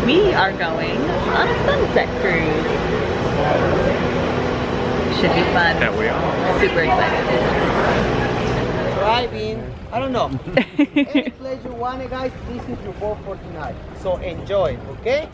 We are going on a sunset cruise. Should be fun. Yeah, we are. Super excited. Driving, I don't know. Any place you want it, guys, this is your boat for tonight. So enjoy, okay?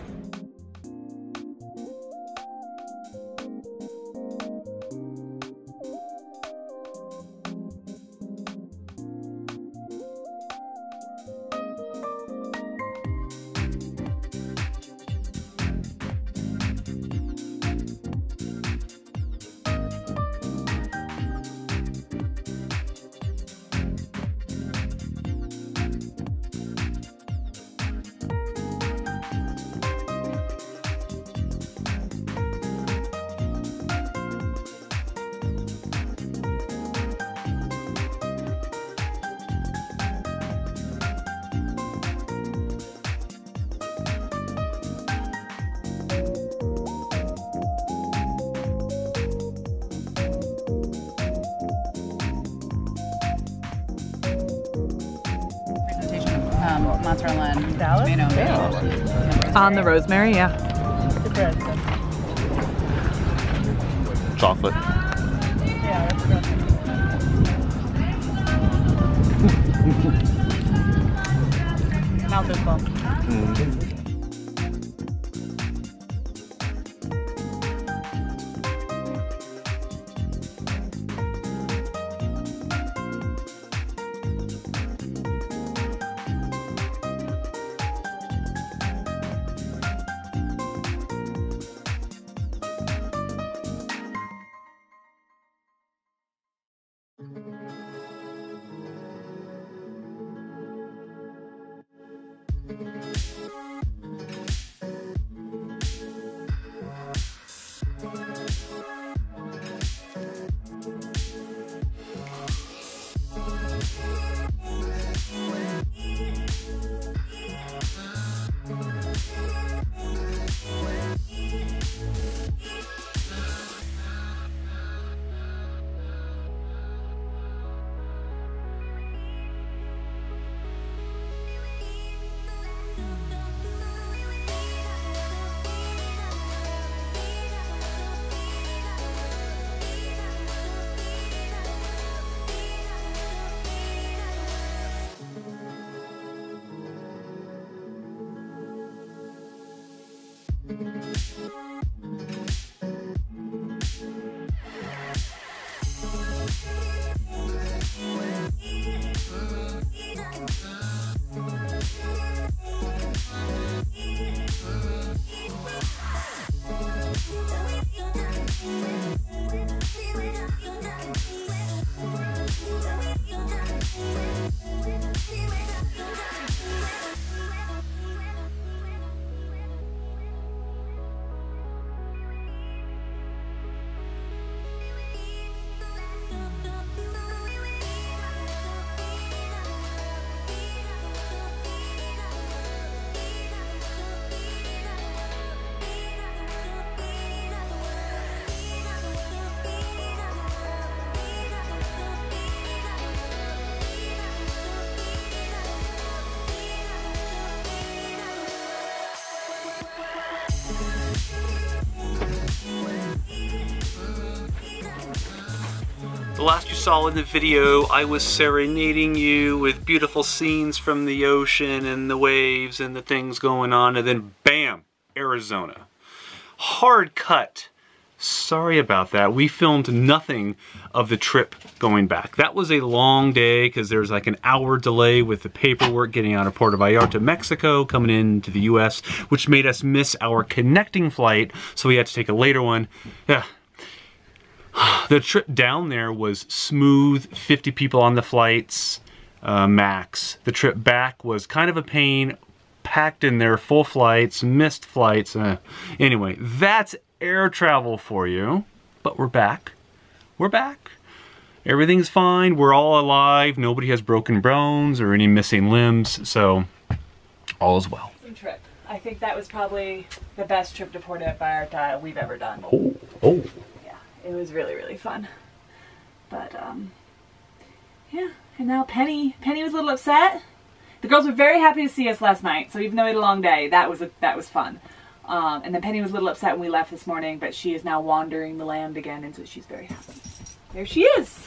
Mozzarella and tomato. On the rosemary, yeah. Chocolate. Yeah, that's good. Mouth is full. The last you saw in the video, I was serenading you with beautiful scenes from the ocean and the waves and the things going on, and then bam, Arizona. Hard cut. Sorry about that. We filmed nothing of the trip going back. That was a long day because there's like an hour delay with the paperwork getting out of Puerto Vallarta, Mexico, coming into the US, which made us miss our connecting flight, so we had to take a later one. Yeah. The trip down there was smooth, 50 people on the flights, max. The trip back was kind of a pain, packed in there, full flights, missed flights. Anyway, that's air travel for you, but we're back. We're back. Everything's fine, we're all alive, nobody has broken bones or any missing limbs, so all is well. Awesome trip. I think that was probably the best trip to Puerto Vallarta we've ever done. Oh. It was really, really fun. But, yeah. And now Penny was a little upset. The girls were very happy to see us last night. So even though we had a long day, that was fun. And then Penny was a little upset when we left this morning, but she is now wandering the land again, and so she's very happy. There she is.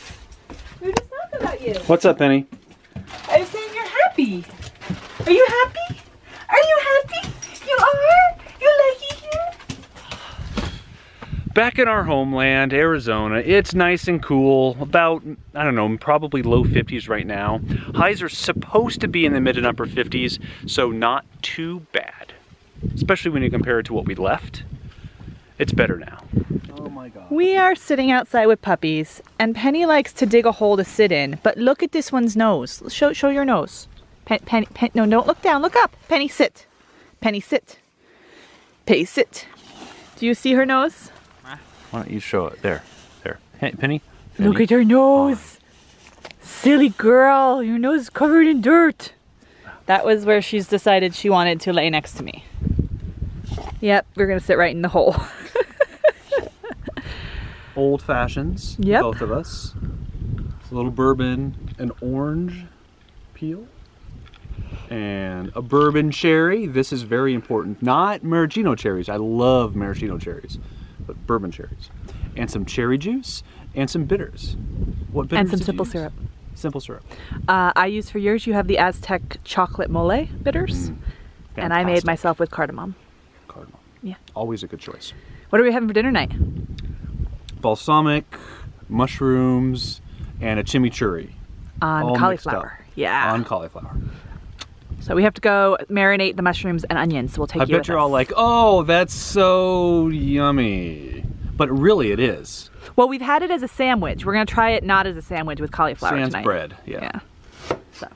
We were just talking about you. What's up, Penny? I was saying you're happy. Are you happy? Are you happy? You are? You like it here? Back in our homeland, Arizona, it's nice and cool. About, I don't know, probably low 50s right now. Highs are supposed to be in the mid and upper 50s, so not too bad. Especially when you compare it to what we left. It's better now. Oh my God. We are sitting outside with puppies, and Penny likes to dig a hole to sit in, but look at this one's nose. Show your nose. Penny, no, don't look down, look up. Penny, sit. Penny, sit. Penny, sit. Do you see her nose? Why don't you show it? There. Hey, Penny. Look at her nose. Silly girl, your nose is covered in dirt. That was where she's decided she wanted to lay next to me. Yep, we're gonna sit right in the hole. Old fashions, yep. Both of us. It's a little bourbon and orange peel. And a bourbon cherry. This is very important. Not maraschino cherries. I love maraschino cherries. But bourbon cherries. And some cherry juice and some bitters. What bitters? And some simple syrup. Simple syrup. I used for yours, you have the Aztec chocolate mole bitters. And I made myself with cardamom. Cardamom. Yeah. Always a good choice. What are we having for dinner tonight? Balsamic, mushrooms, and a chimichurri. On cauliflower. Yeah. On cauliflower. So we have to go marinate the mushrooms and onions. So we'll take you with us. I bet you're all like, oh, that's so yummy. But really it is. Well, we've had it as a sandwich. We're going to try it not as a sandwich with cauliflower Sans tonight. bread, yeah. So,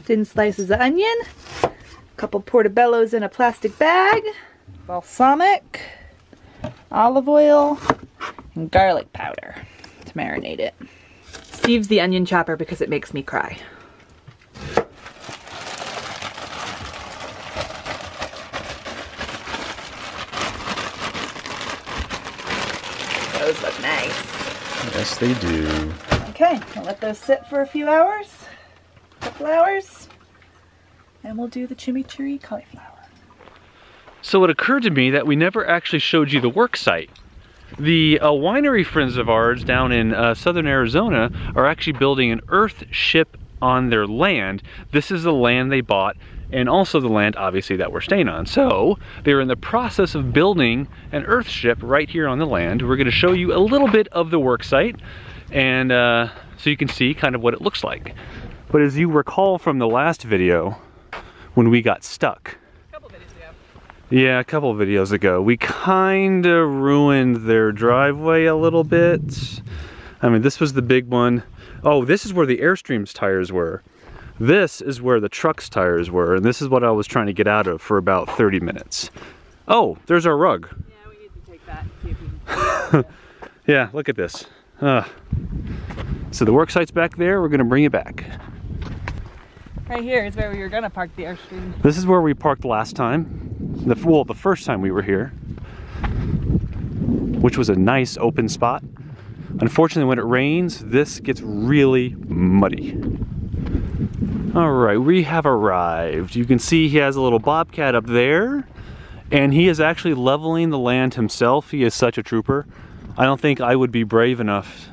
thin slices of onion, a couple portobellos in a plastic bag, balsamic, olive oil, and garlic powder to marinate it. Steve's the onion chopper because it makes me cry. Those look nice. Yes, they do. Okay, I'll let those sit for a few hours, a couple hours, and we'll do the chimichurri cauliflower. So it occurred to me that we never actually showed you the work site. The winery friends of ours down in southern Arizona are actually building an Earthship on their land. This is the land they bought, and also the land obviously that we're staying on. So they're in the process of building an Earthship right here on the land. We're going to show you a little bit of the work site, and so you can see kind of what it looks like. But as you recall from the last video, when we got stuck, yeah, a couple of videos ago, we kind of ruined their driveway a little bit. I mean, this was the big one. Oh, this is where the Airstream's tires were. This is where the truck's tires were, and this is what I was trying to get out of for about 30 minutes. Oh, there's our rug. Yeah, we need to take that. See if we can... Yeah, look at this. So the work site's back there. We're going to bring it back. Right here is where we were going to park the Airstream. This is where we parked last time. Well, the first time we were here, which was a nice open spot. Unfortunately, when it rains, this gets really muddy. All right, we have arrived. You can see he has a little bobcat up there, and he is actually leveling the land himself. He is such a trooper. I don't think I would be brave enough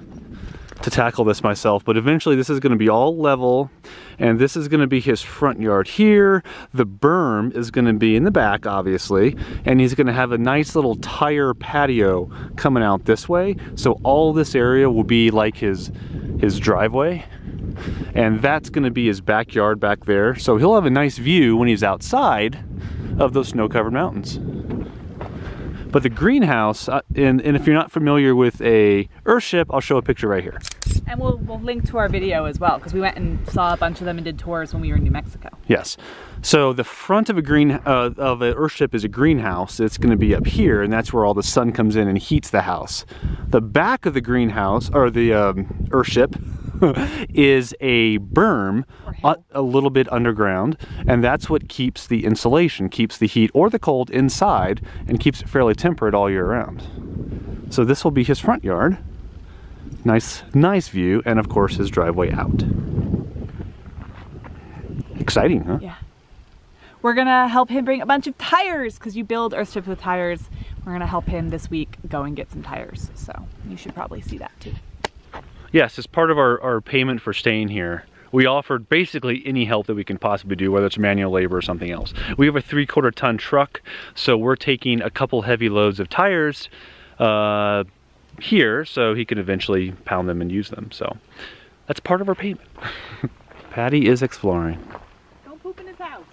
to tackle this myself, but eventually this is going to be all level, and this is going to be his front yard here. The berm is going to be in the back, obviously, and he's going to have a nice little tire patio coming out this way, so all this area will be like his driveway, and that's going to be his backyard back there, so he'll have a nice view when he's outside of those snow-covered mountains. But the greenhouse, and if you're not familiar with a Earthship, I'll show a picture right here. And we'll link to our video as well, because we went and saw a bunch of them and did tours when we were in New Mexico. Yes. So the front of an Earthship is a greenhouse. It's going to be up here, and that's where all the sun comes in and heats the house. The back of the greenhouse, or the Earthship, is a berm a little bit underground, and that's what keeps the insulation, keeps the heat or the cold inside, and keeps it fairly temperate all year round. So this will be his front yard. Nice view, and of course his driveway out. Exciting, huh? Yeah. we're gonna help him bring a bunch of tires because you build Earthship with tires. We're gonna help him this week go and get some tires. So you should probably see that too. Yes, as part of our payment for staying here, we offered basically any help that we can possibly do, whether it's manual labor or something else. We have a 3/4 ton truck, so we're taking a couple heavy loads of tires here so he can eventually pound them and use them. So that's part of our payment. Patty is exploring. Don't poop in his house.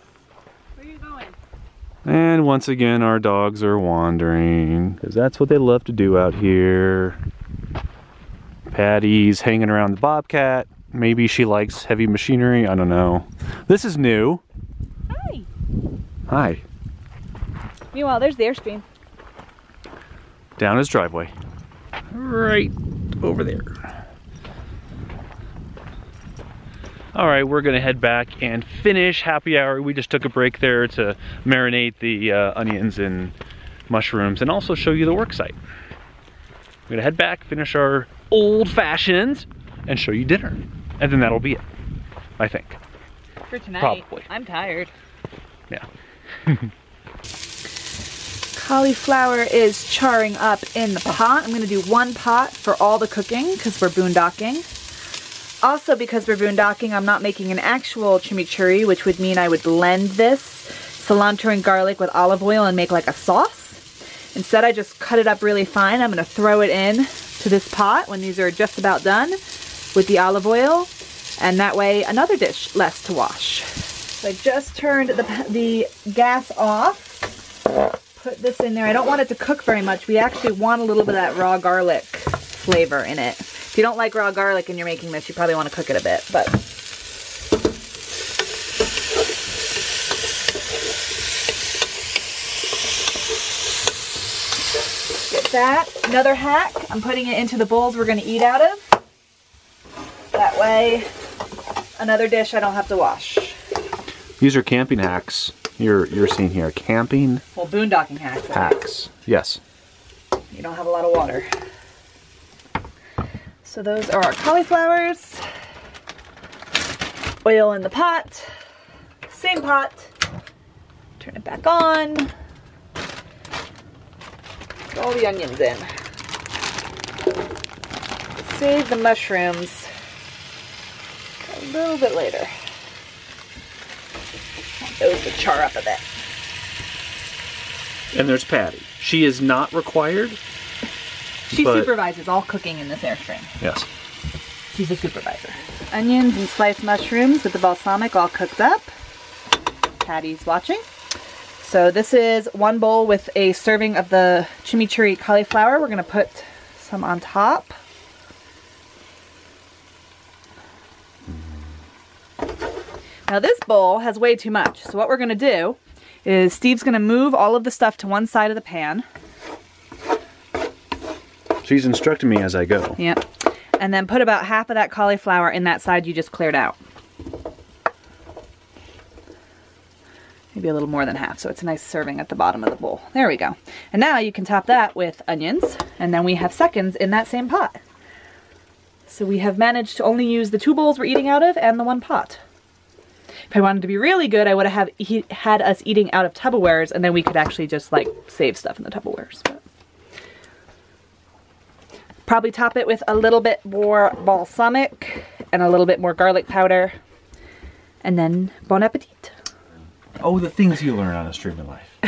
Where are you going? And once again, our dogs are wandering, because that's what they love to do out here. Patty's hanging around the bobcat. Maybe she likes heavy machinery, I don't know. This is new. Hi. Hi. Meanwhile, there's the Airstream. Down his driveway. Right over there. All right, we're gonna head back and finish happy hour. We just took a break there to marinate the onions and mushrooms and also show you the work site. We're gonna head back, finish our old fashions, and show you dinner. And then that'll be it, I think. For tonight. Probably. I'm tired. Yeah. Cauliflower is charring up in the pot. I'm gonna do one pot for all the cooking because we're boondocking. Also, because we're boondocking, I'm not making an actual chimichurri, which would mean I would blend this cilantro and garlic with olive oil and make like a sauce. Instead, I just cut it up really fine. I'm gonna throw it in to this pot when these are just about done with the olive oil, and that way another dish less to wash. So I just turned the gas off. Put this in there. I don't want it to cook very much. We actually want a little bit of that raw garlic flavor in it. If you don't like raw garlic and you're making this, you probably want to cook it a bit, but get that. Another hack, I'm putting it into the bowls we're going to eat out of. That way, another dish I don't have to wash. These are camping hacks. You're seeing here, camping. Well, boondocking hacks. Hacks, yes. You don't have a lot of water. So those are our cauliflowers. Oil in the pot. Same pot. Turn it back on. Put all the onions in. Save the mushrooms a little bit later. Want those to char up a bit. And there's Patty. She is not required. She supervises all cooking in this Airstream. Yes. She's a supervisor. Onions and sliced mushrooms with the balsamic all cooked up. Patty's watching. So this is one bowl with a serving of the chimichurri cauliflower. We're going to put some on top. Now this bowl has way too much. So what we're going to do is Steve's going to move all of the stuff to one side of the pan. She's instructing me as I go. Yep. And then put about half of that cauliflower in that side you just cleared out. Maybe a little more than half, so it's a nice serving at the bottom of the bowl. There we go. And now you can top that with onions, and then we have seconds in that same pot. So we have managed to only use the 2 bowls we're eating out of and the 1 pot. If I wanted to be really good, I would have had us eating out of Tupperwares, and then we could actually just like save stuff in the Tupperwares. But probably top it with a little bit more balsamic and a little bit more garlic powder. And then bon appetit. Oh, the things you learn on Airstream Life.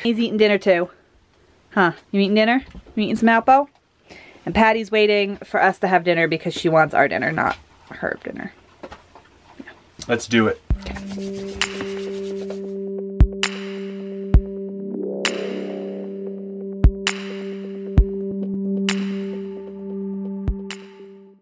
He's eating dinner too. Huh? You eating dinner? You eating some Alpo? And Patty's waiting for us to have dinner because she wants our dinner, not her dinner. Let's do it. Okay.